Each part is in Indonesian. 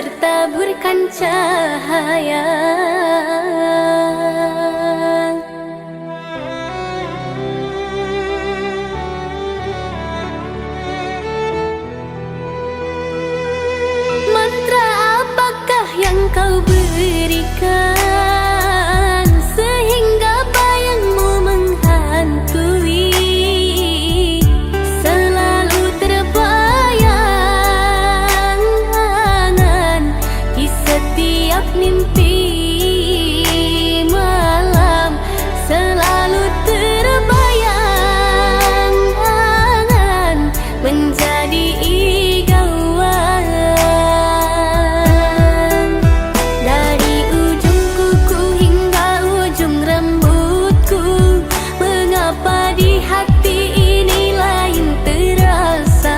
bertaburkan cahaya. Mantra apakah yang kau berikan sehingga bayangmu menghantui, selalu terbayang angan di setiap mimpi malam, selalu terbayang angan menjadi igauan. Dari ujung kuku hingga ujung rambutku, mengapa di hati ini lain terasa,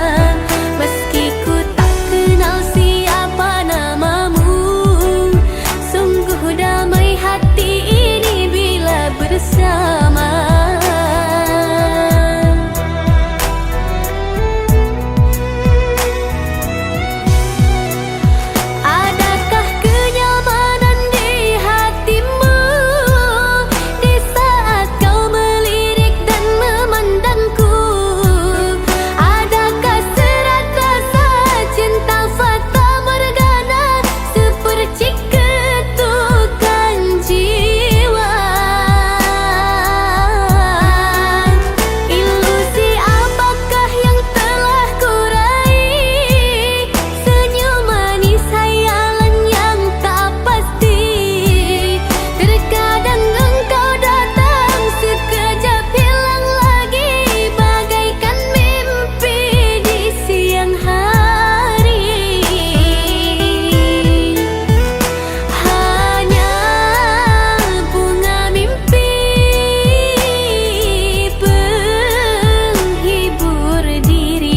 meski ku tak kenal siapa namamu. Sungguh damai hati ini bila bersama. Adakah kenyamanan di hatimu di saat kau melirik dan memandangku? Adakah serat rasa cinta fata morgana seperti ketukan jiwa? Ilusi apakah yang telah kurai? Senyum manis hayalan yang tak pasti. Terkadang engkau datang sekejap hilang lagi, bagaikan mimpi di siang hari. Hanya bunga mimpi penghibur diri.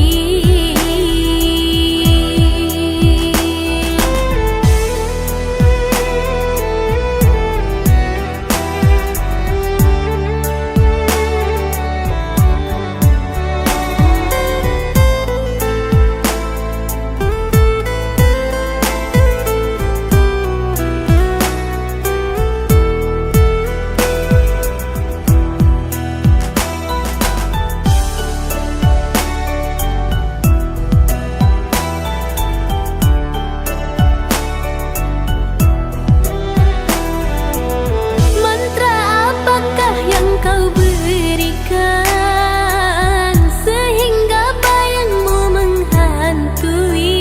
Mantra apakah yang kau berikan sehingga bayangmu menghantui,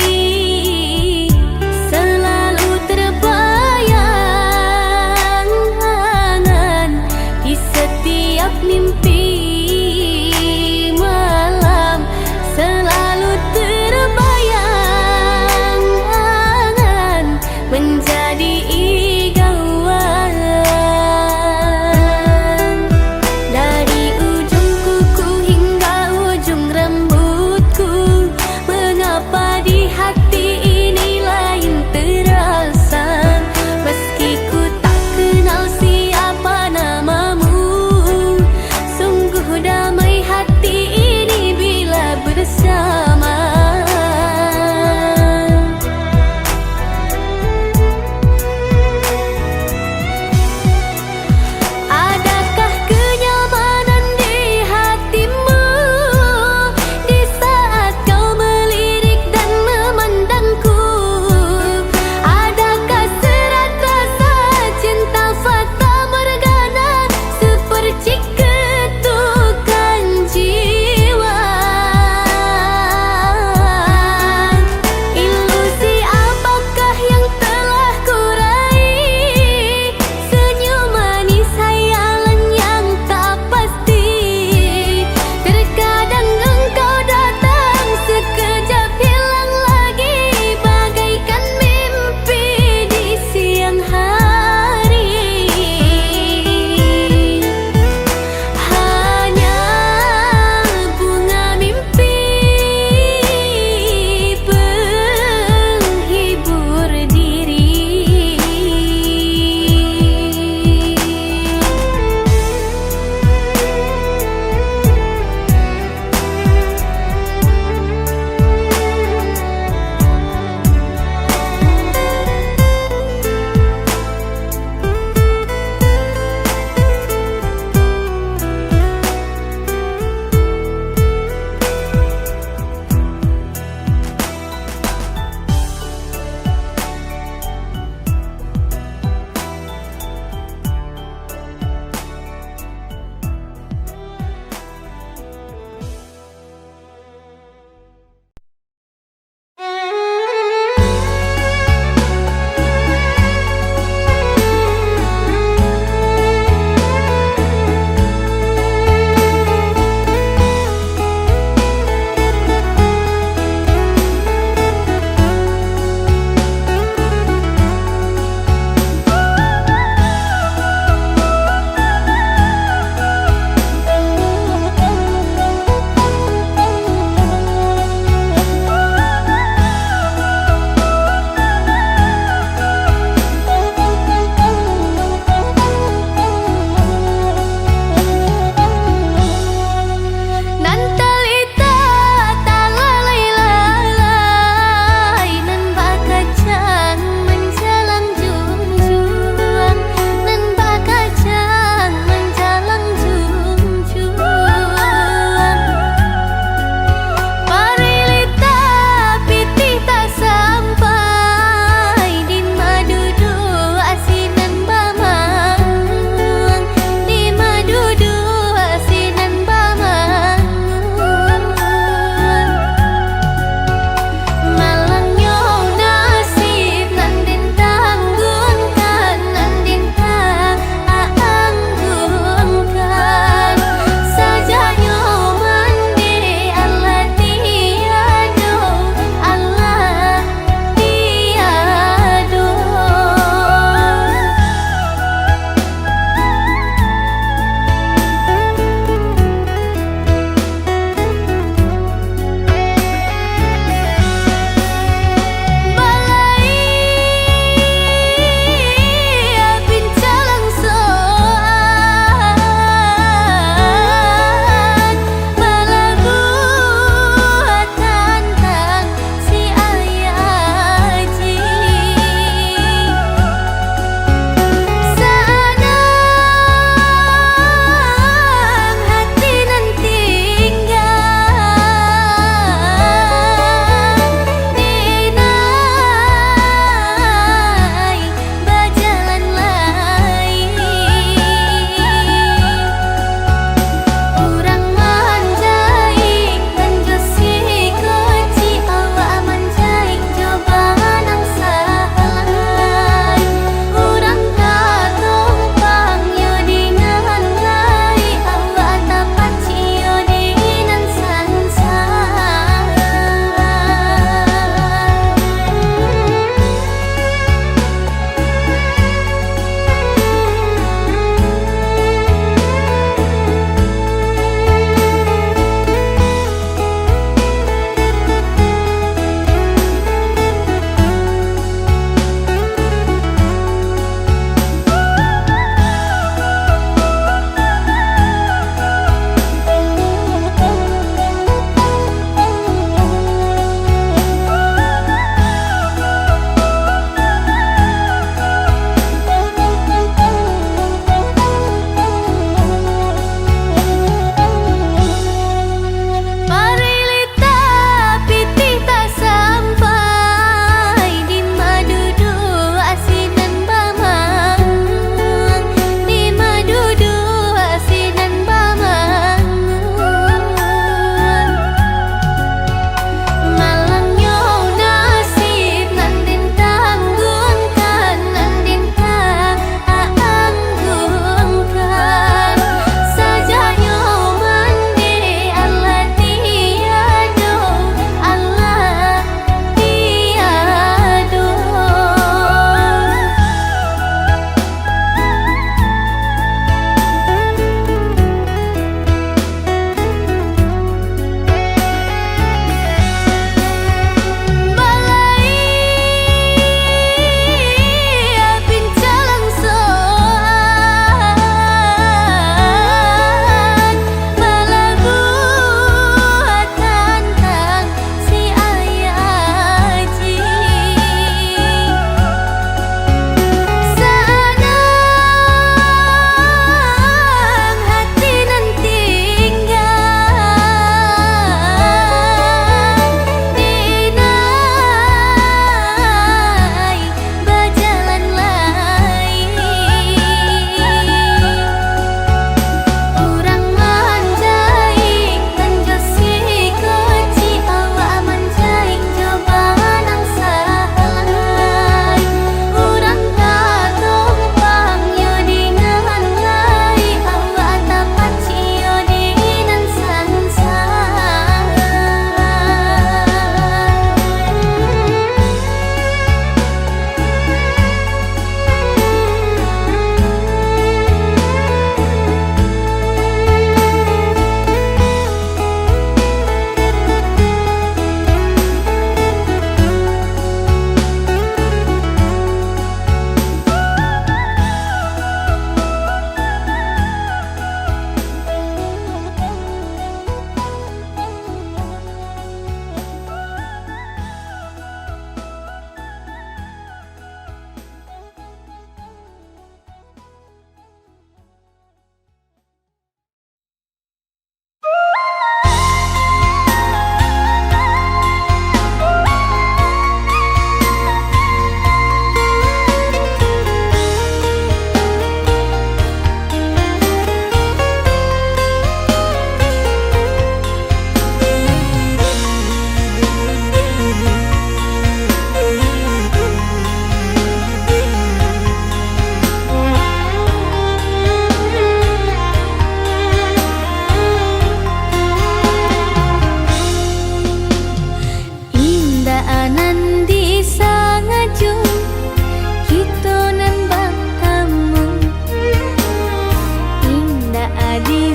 selalu terbayang angan di setiap mimpi malam, selalu terbayang angan menjadi igauan. Dari ujung kuku hingga ujung rambutku, mengapa di hati ini lain terasa, meski ku tak kenal siapa namamu.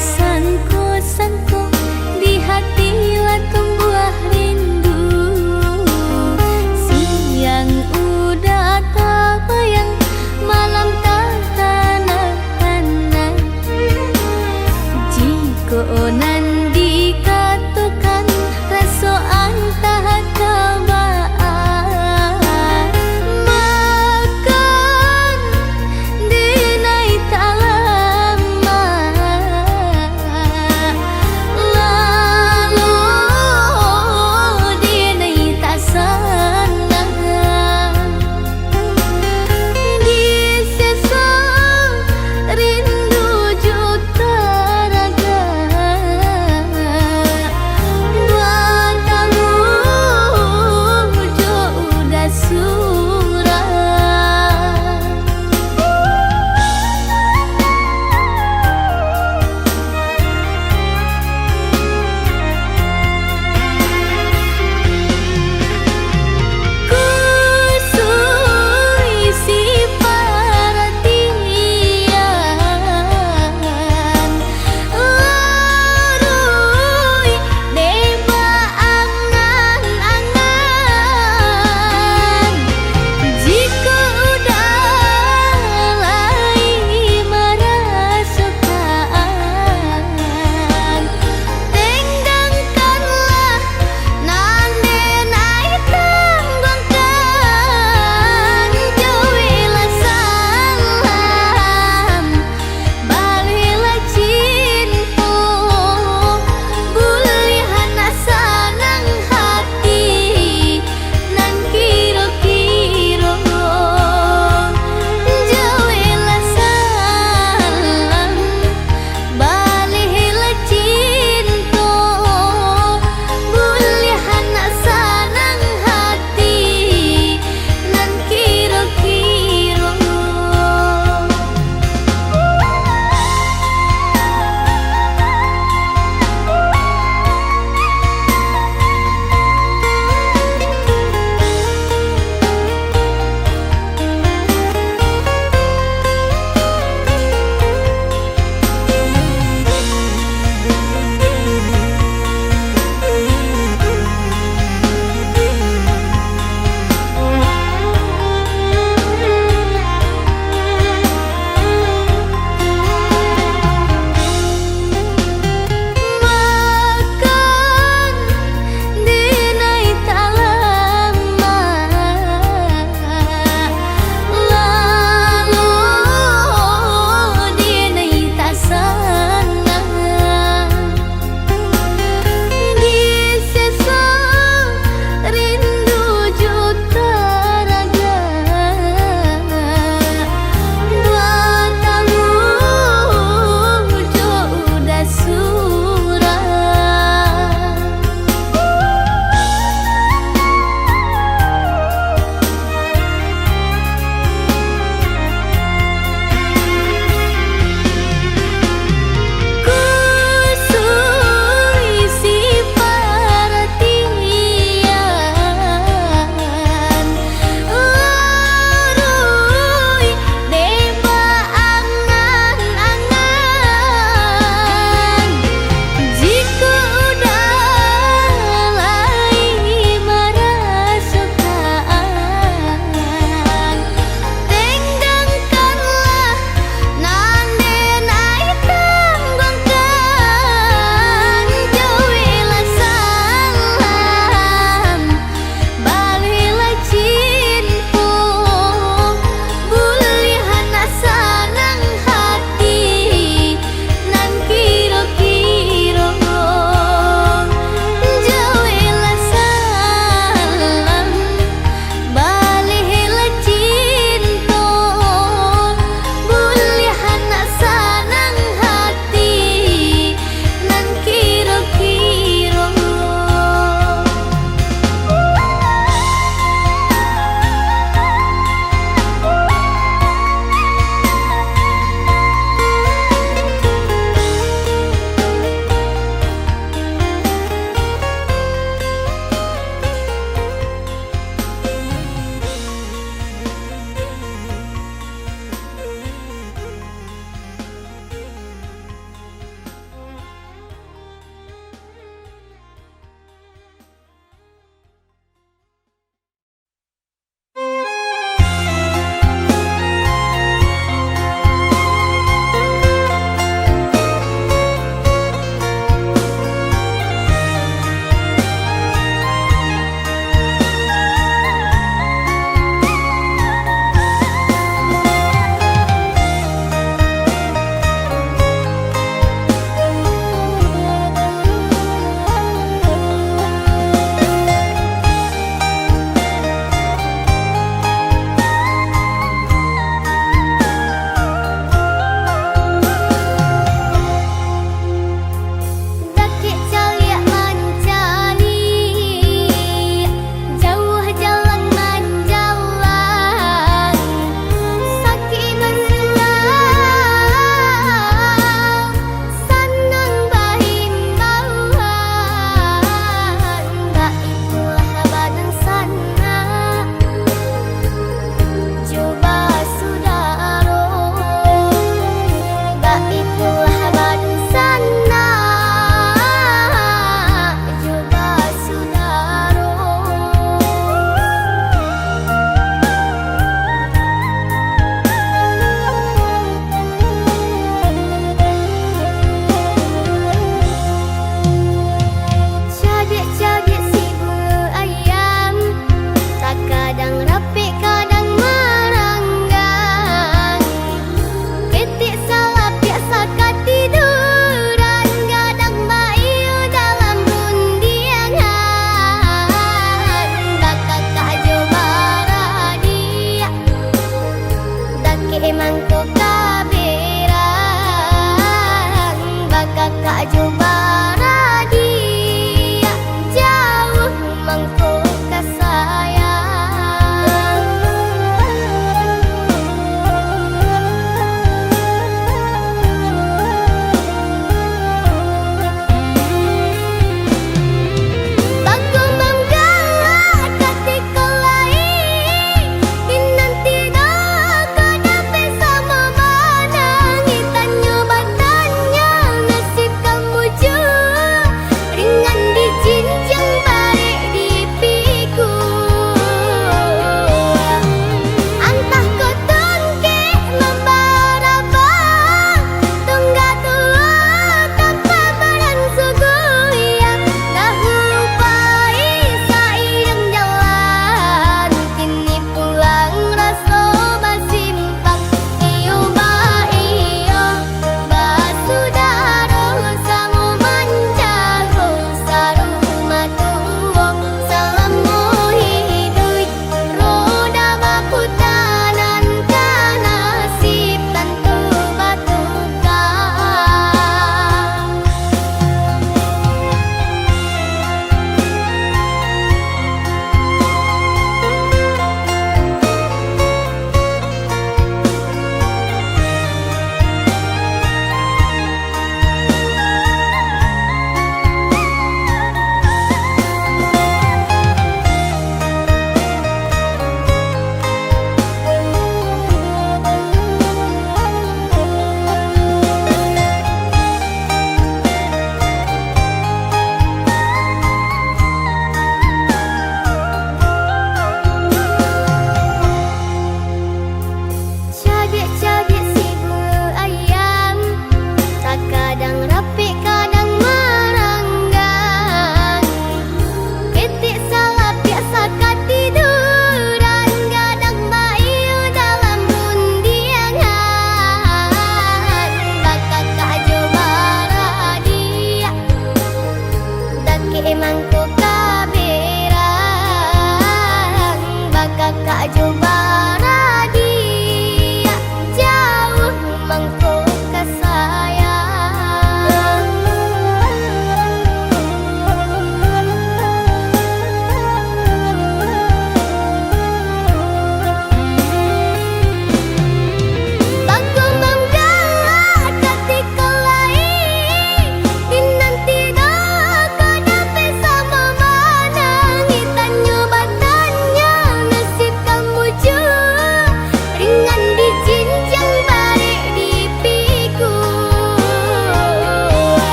sangko-sangko di hati lah tumbuh rindu. Siang udah tak bayang, malam tak tahan-tahanan. Jika nan dikatakan rasaan tak tabaan, makan dinai tak lama.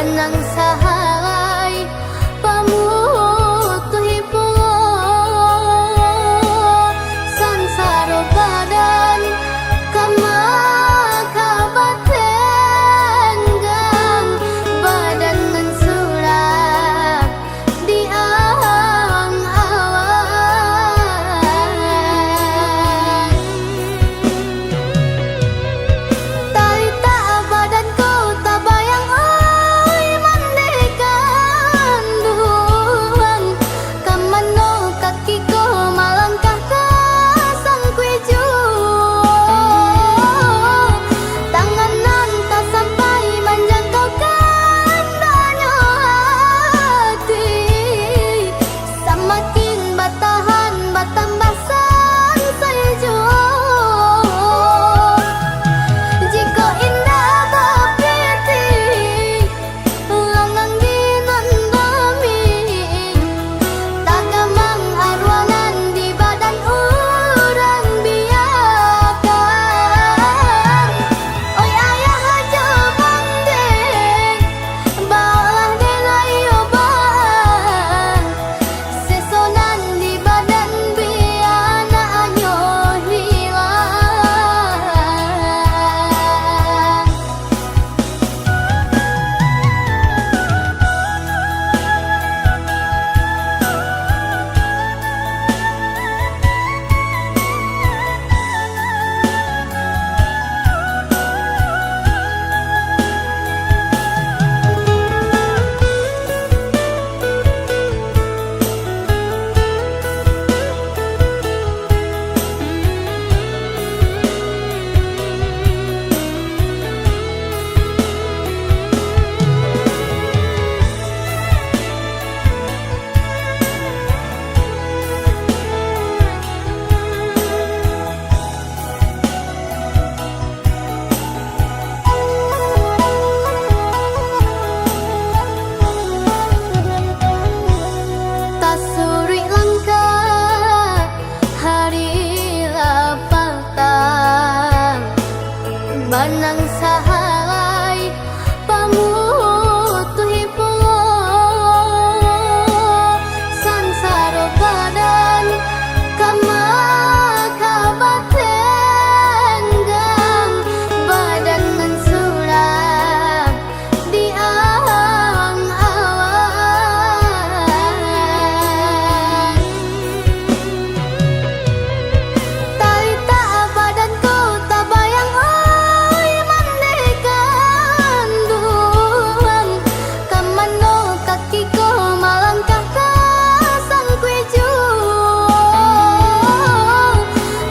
banang sahalay pamutuhi pulo sansaro badan kamakabatenggang badan mensurat di awang awan talita badanku tabayang oi mandekan duang kamano kakiku malangkah ke sang kuiju tanganan tak sampai menjangkau kandanya hati semakin batahan batambah sang saiju jika indah bapiti langang dinandami tagamang arwanan di badan urang biakan oi ayah aja bandeng balah delay oban sesonan di badan biana anyo hilang tasuri langkah hari lapatang banang sahalay pamutuhi pulo sansaro badan kamakabatenggang badan mensurat di awang awan talita badanku tabayang oi mandekan duang kamano kakiku malangkah ke sang kuiju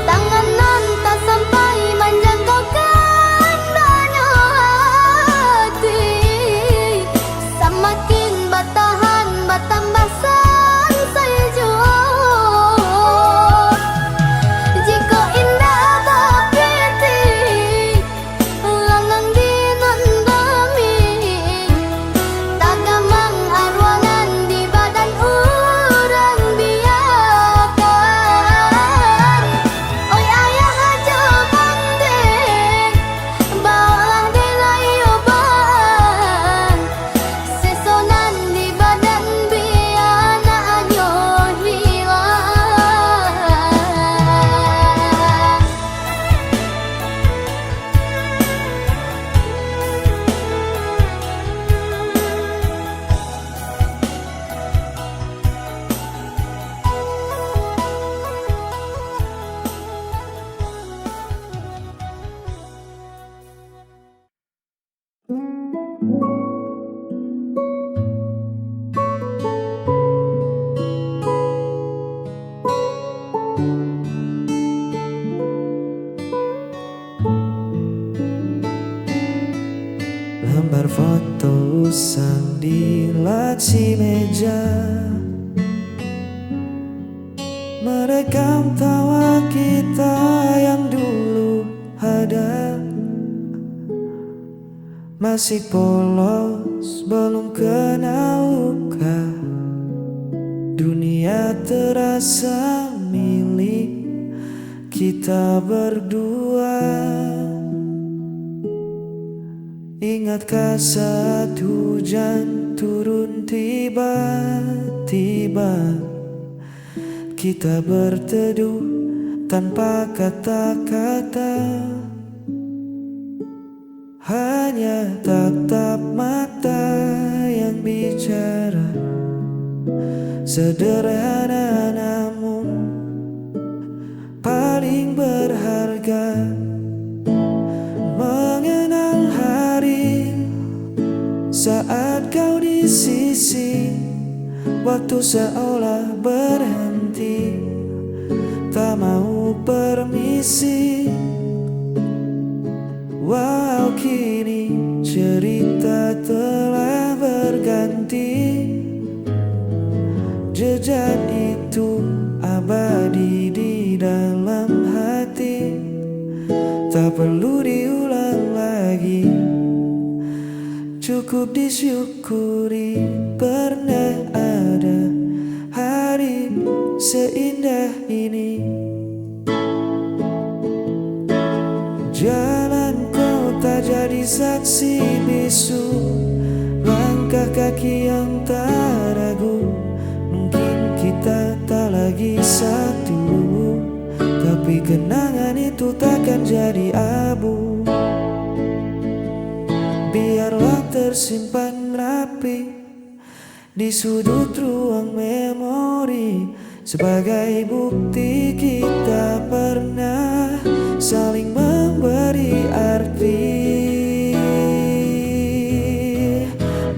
tanganan tak sampai menjangkau kandanya hati semakin batahan batambah sang saiju jika indah bapiti langang dinandami tagamang arwangan di badan urang biakan oi ayah aja bandeng balah delay oban sesonan di badan biana anyo hilang Lembar foto usang di laci meja merekam tawa kita yang dulu ada. Masih polos belum kenal luka, dunia terasa milik kita berdua. Ingat Ingatkah saat hujan turun tiba-tiba, kita berteduh tanpa kata-kata, hanya tatap mata yang bicara. Sederhana namun paling berharga. Mengenang hari saat kau di sisi, waktu seolah berhenti, tak mau permisi. Walau kini cerita telah berganti, jejak itu abadi di dalam hati, tak perlu diulang lagi. Cukup disyukuri pernah ada hari seindah ini. Jalan kota jadi saksi bisu, langkah kaki yang tak ragu. Mungkin kita tak lagi satu, tapi kenangan itu takkan jadi abu. Biarlah tersimpan rapi di sudut ruang memori, sebagai bukti kita pernah saling memberi arti.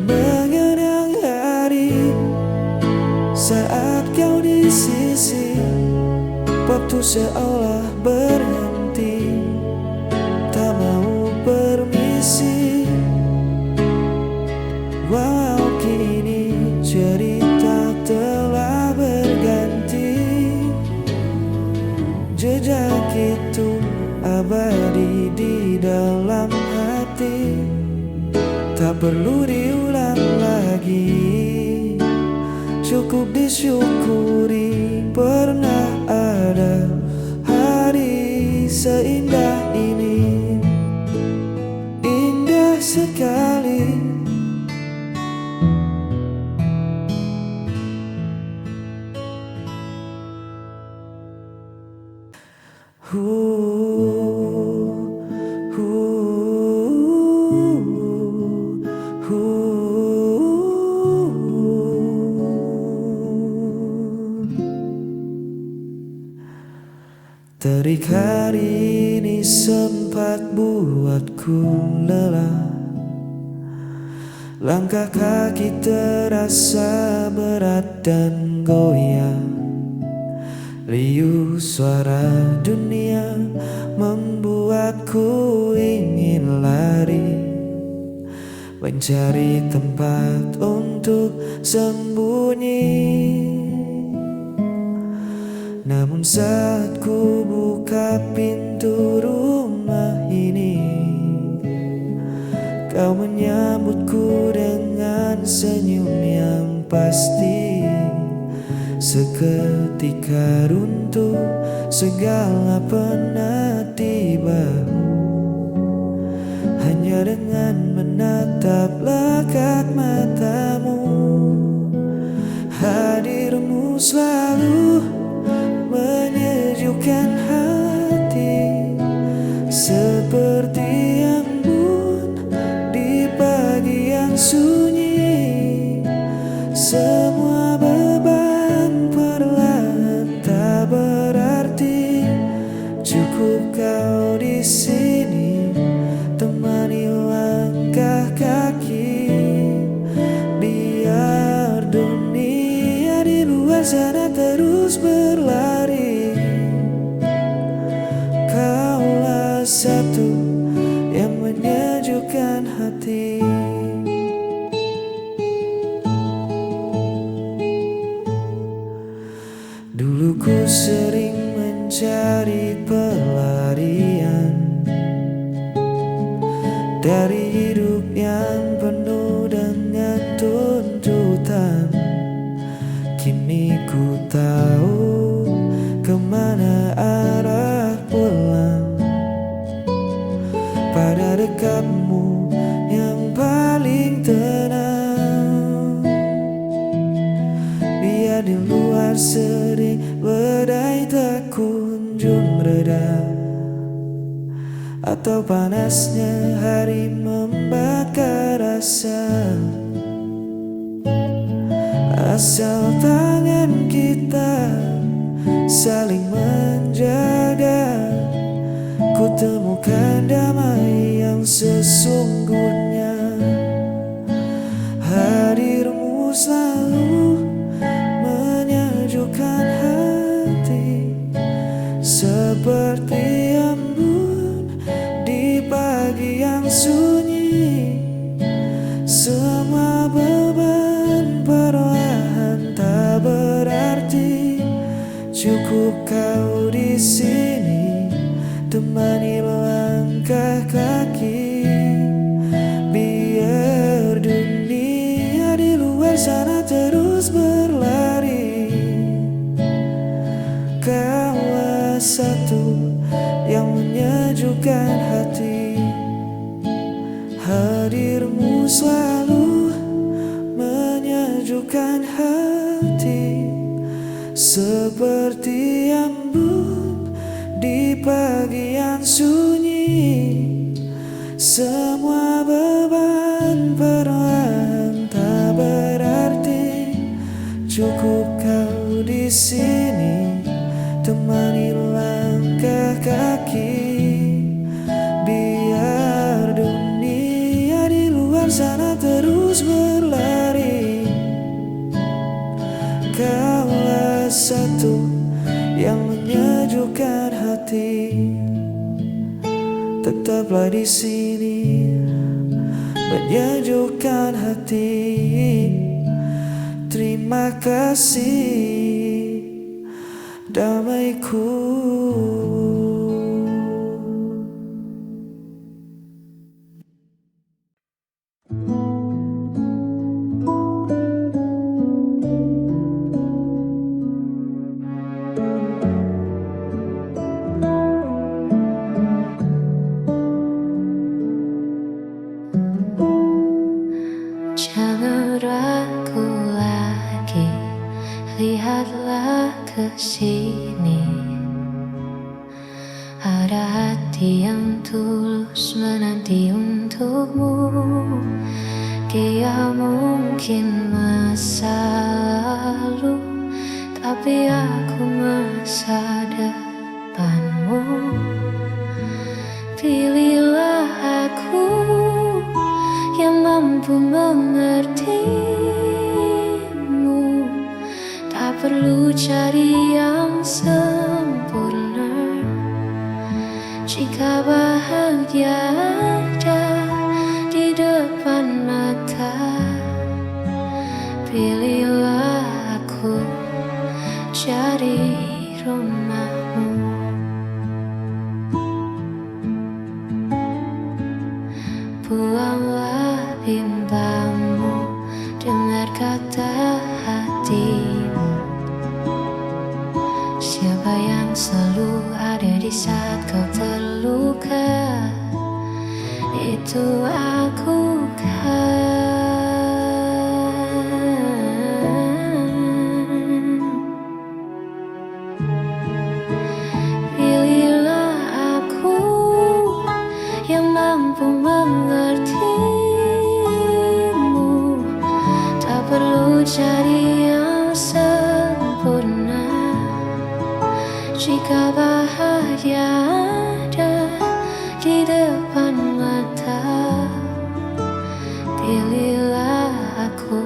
Mengenang hari saat kau di sisi, waktu seolah berhenti, tak mau permisi. Walau kini cerita telah berganti, jejak itu abadi di dalam hati, tak perlu diulang lagi. Cukup disyukuri pernah ada hari seindah ini. Indah sekali. Terik hari ini sempat buatku lelah, langkah kaki terasa berat dan goyah. Riuh suara dunia membuatku ingin lari, mencari tempat untuk sembunyi. Namun saat ku buka pintu rumah ini, kau menyambutku dengan senyum yang pasti. Seketika runtuh segala penatibamu, hanya dengan menatap lekat matamu. Hadirmu selalu menyejukkan hati, seperti embun di pagi yang sunyi. Semua beban perlahan tak berarti, cukup kau di sini temani langkah kaki. Biar dunia di luar sana terus berlari, kaulah satu yang menyejukkan hati. Dulu ku sering mencari pelarian dari hidup yang penuh dengan tuntutan. Kini ku tahu atau panasnya hari membakar rasa. Asal tangan kita saling menjaga, ku temukan damai yang sesungguhnya. Hadirmu selalu menyejukkan hati, seperti embun di pagi yang sunyi. Semua beban perlahan tak berarti, cukup kau di sini temani melangkah kaki. Biar dunia di luar sana terus berlari, kaulah satu yang menyejukkan hati. Hadirmu selalu menyejukkan hati, seperti embun di pagi yang sunyi. Semua beban perlahan tak berarti, cukup kau di sini temani langkah kaki. Biar dunia di luar sana terus berlari, kaulah satu yang menyejukkan hati. Tetaplah di sini menyejukkan hati. Terima kasih damaiku. Jangan ragu lagi, lihatlah ke sini. Ada hati yang tulus menanti untukmu. Dia mungkin masa lalu, tapi aku masa depanmu. Pilihlah aku yang mampu mengertimu. Tak perlu cari yang sempurna, jika bahagia ada di depan mata. Pilihlah aku jadi rumahmu. Buanglah bimbangmu, dengar kata hatimu. Siapa yang selalu ada di saat kau terluka, itu aku kan. Pilihlah aku yang mampu mengertimu. Tak perlu cari yang sempurna, jika bahagia ada di depan mata. Pilihlah aku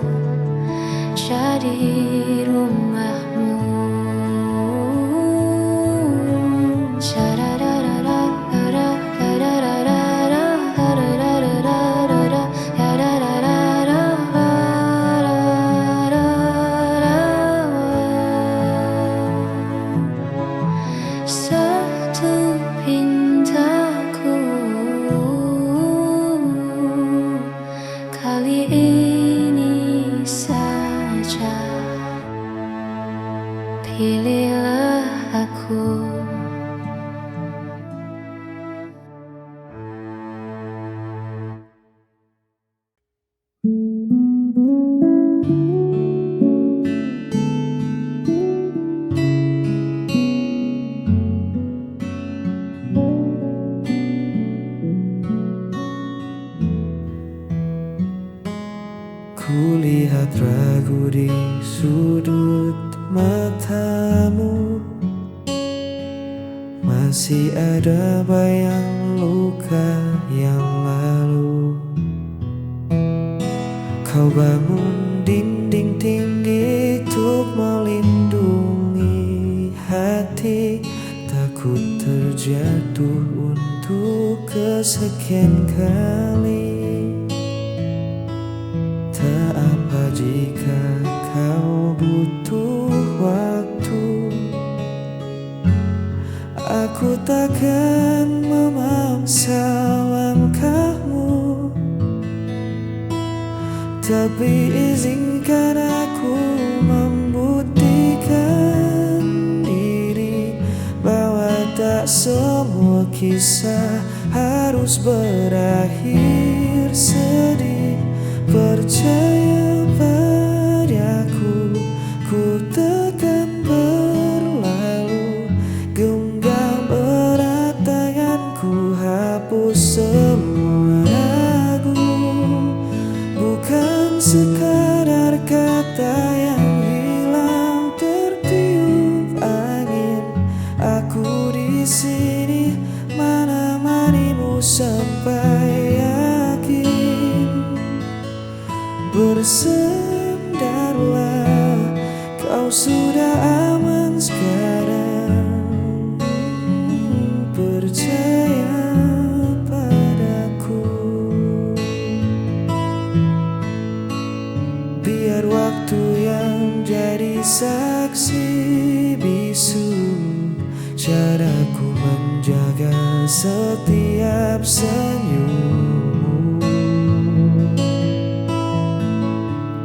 jadi rumahmu. Satu pintaku, kali ini saja. Pilihlah aku. Kulihat ragu di sudut matamu, masih ada bayang luka yang lalu. Kau bangun dinding tinggi untuk melindungi hati, takut terjatuh untuk kesekian kali. Tak apa jika kau butuh waktu, aku takkan memaksa langkahmu, tapi izinkan aku membuktikan diri bahwa tak semua kisah harus berakhir sedih. Percaya padaku, ku takkan berlalu. Genggam erat tanganku, hapus semua ragu. Bukan sekadar kata yang hilang tertiup angin. Aku di sini menemanimu sampai yakin. Bersandarlah, kau sudah aman sekarang. Percaya padaku. Biar waktu yang jadi saksi bisu caraku menjaga setiap senyum.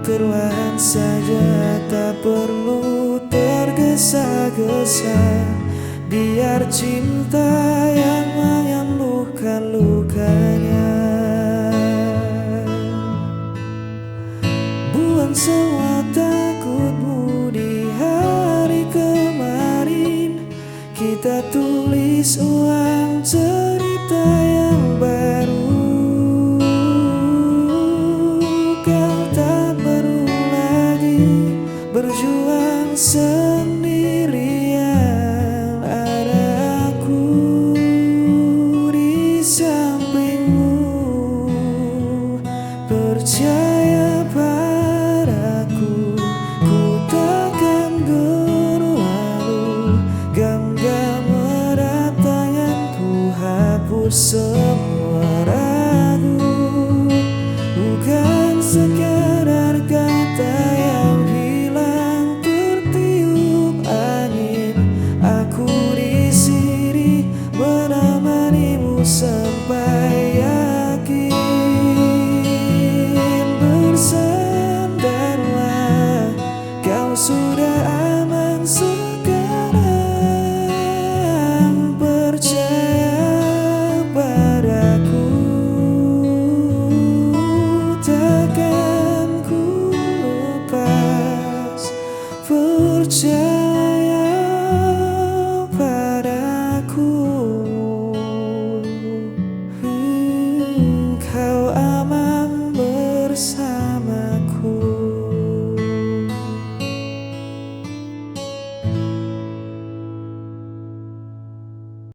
Perlahan saja, tak perlu tergesa-gesa. Biar cinta yang menyembuhkan lukanya. Buang semua takutmu di hari kemarin. Kita tulis ulang cerita